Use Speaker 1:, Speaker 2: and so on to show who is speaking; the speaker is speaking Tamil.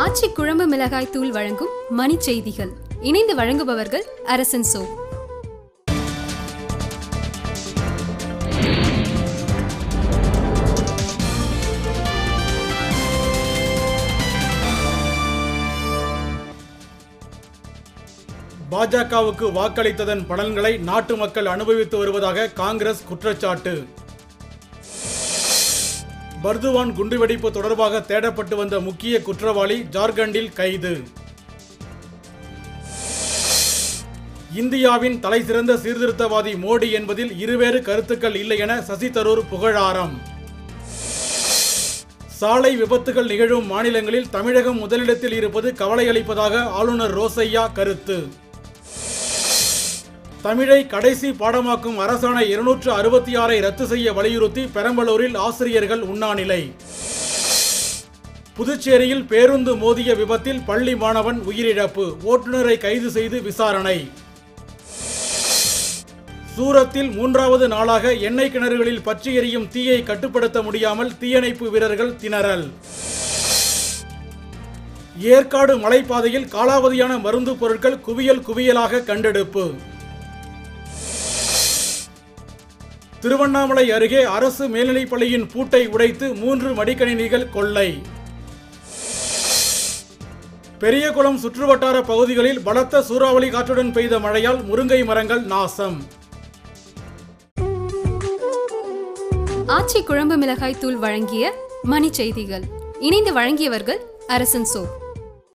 Speaker 1: ஆச்சி குழம்பு மிளகாய் தூள் வழங்கும் மணி செய்திகள். இணைந்து வழங்குபவர்கள் அரசன் சோ.
Speaker 2: பாஜகவுக்கு வாக்களித்ததன் பலன்களை நாட்டு மக்கள் அனுபவித்து வருவதாக காங்கிரஸ் குற்றச்சாட்டு. பர்துவான் குண்டுவெடிப்பு தொடர்பாக தேடப்பட்டு வந்த முக்கிய குற்றவாளி ஜார்க்கண்டில் கைது. இந்தியாவின் தலைசிறந்த சீர்திருத்தவாதி மோடி என்பதில் இருவேறு கருத்துக்கள் இல்லை என சசி தரூர் புகழாரம். சாலை விபத்துகள் நிகழும் மாநிலங்களில் தமிழகம் முதலிடத்தில் இருப்பது கவலையளிப்பதாக ஆளுநர் ரோசையா கருத்து. தமிழை கடைசி பாடமாக்கும் அரசாணை 266 ரத்து செய்ய வலியுறுத்தி பெரம்பலூரில் ஆசிரியர்கள் உண்ணாநிலை. புதுச்சேரியில் பேருந்து மோதிய விபத்தில் பள்ளி மாணவன் உயிரிழப்பு, ஓட்டுநரை கைது செய்து விசாரணை. சூரத்தில் 3வது நாளாக எண்ணெய் கிணறுகளில் பற்றி எரியும் தீயை கட்டுப்படுத்த முடியாமல் தீயணைப்பு வீரர்கள் திணறல். ஏற்காடு மலைப்பாதையில் காலாவதியான மருந்து பொருட்கள் குவியலாக கண்டெடுப்பு. திருவண்ணாமலை அருகே அரசு மேல்நிலைப்பள்ளியின் பூட்டை உடைத்து 3 மடிக்கணினிகள் கொள்ளை. பெரியகுளம் சுற்றுவட்டார பகுதிகளில் பலத்த சூறாவளி காற்றுடன் பெய்த மழையால் முருங்கை மரங்கள் நாசம்.
Speaker 1: ஆச்சி குழம்பு மிளகாய் தூள் வழங்கிய மணி செய்திகள். இணைந்து வழங்கியவர்கள் அரசன் சோ.